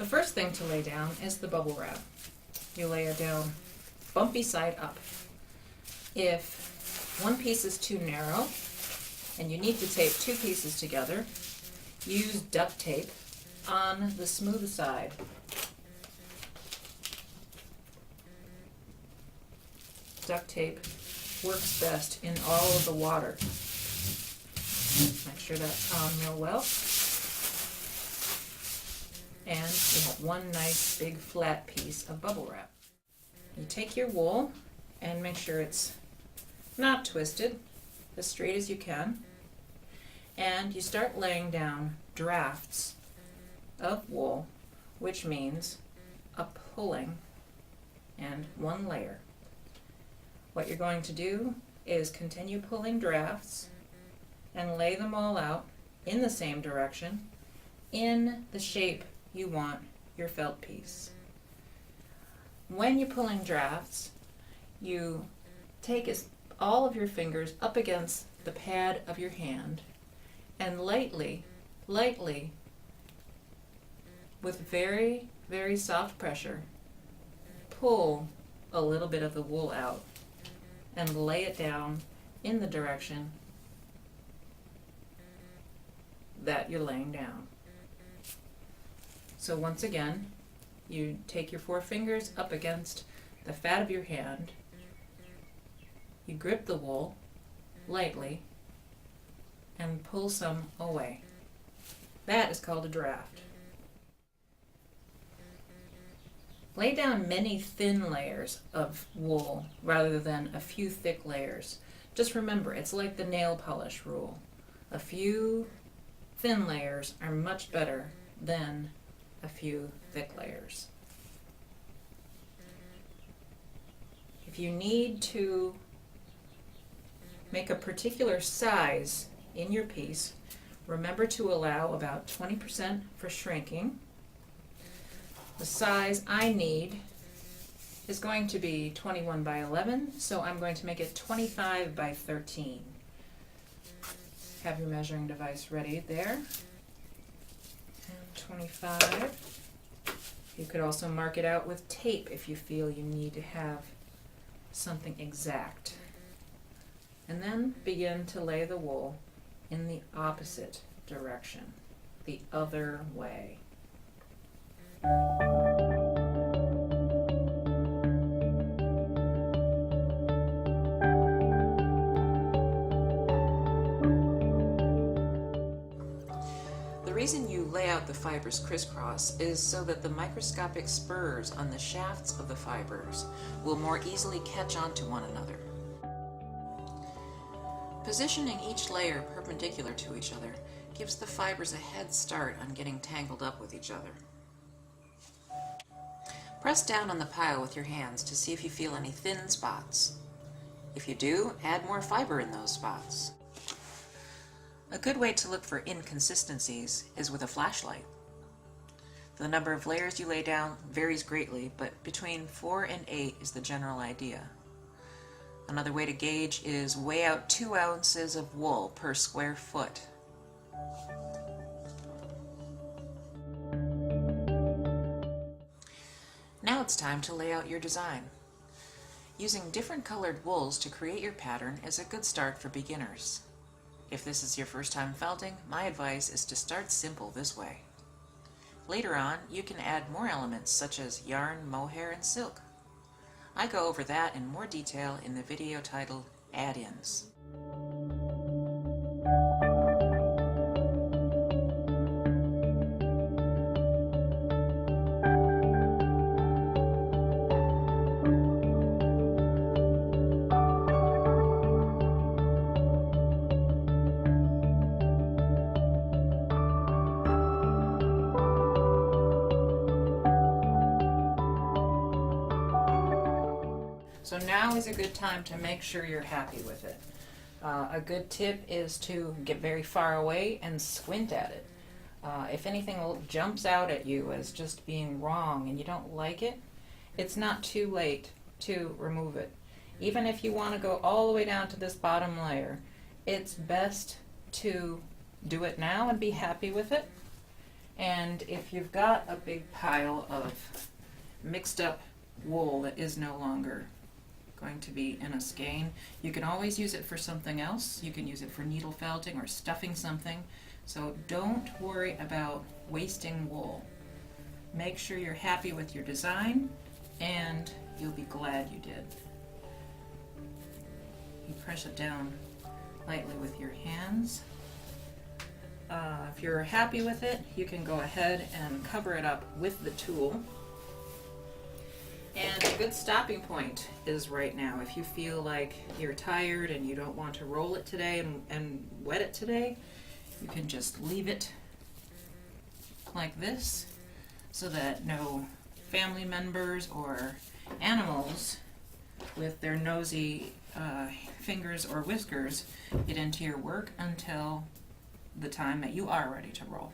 The first thing to lay down is the bubble wrap. You lay it down bumpy side up. If one piece is too narrow and you need to tape two pieces together, use duct tape on the smooth side. Duct tape works best in all of the water. Make sure that's on real well. And you have one nice big flat piece of bubble wrap. You take your wool and make sure it's not twisted, as straight as you can, and you start laying down drafts of wool, which means a pulling and one layer. What you're going to do is continue pulling drafts and lay them all out in the same direction in the shape you want your felt piece. When you're pulling drafts, you take all of your fingers up against the pad of your hand and lightly, with very, very soft pressure, pull a little bit of the wool out and lay it down in the direction that you're laying down. So once again, you take your four fingers up against the fat of your hand, you grip the wool lightly and pull some away. That is called a draft. Lay down many thin layers of wool rather than a few thick layers. Just remember, it's like the nail polish rule. A few thin layers are much better than a few thick layers. If you need to make a particular size in your piece, remember to allow about 20% for shrinking. The size I need is going to be 21 by 11, so I'm going to make it 25 by 13. Have your measuring device ready there. And 25. You could also mark it out with tape if you feel you need to have something exact. And then begin to lay the wool in the opposite direction, the other way. The reason you lay out the fibers crisscross is so that the microscopic spurs on the shafts of the fibers will more easily catch onto one another. Positioning each layer perpendicular to each other gives the fibers a head start on getting tangled up with each other. Press down on the pile with your hands to see if you feel any thin spots. If you do, add more fiber in those spots. A good way to look for inconsistencies is with a flashlight. The number of layers you lay down varies greatly, but between 4 and 8 is the general idea. Another way to gauge is weigh out 2 ounces of wool per square foot. Now it's time to lay out your design. Using different colored wools to create your pattern is a good start for beginners. If this is your first time felting, my advice is to start simple this way. Later on, you can add more elements such as yarn, mohair, and silk. I go over that in more detail in the video titled Add-ins. So now is a good time to make sure you're happy with it. A good tip is to get very far away and squint at it. If anything jumps out at you as just being wrong and you don't like it, it's not too late to remove it. Even if you want to go all the way down to this bottom layer, it's best to do it now and be happy with it, And if you've got a big pile of mixed up wool that is no longer going to be in a skein, you can always use it for something else. You can use it for needle felting or stuffing something. So don't worry about wasting wool. Make sure you're happy with your design, and you'll be glad you did. You press it down lightly with your hands. If you're happy with it, you can go ahead and cover it up with the tool. And a good stopping point is right now. If you feel like you're tired and you don't want to roll it today and wet it today, you can just leave it like this so that no family members or animals with their nosy fingers or whiskers get into your work until the time that you are ready to roll.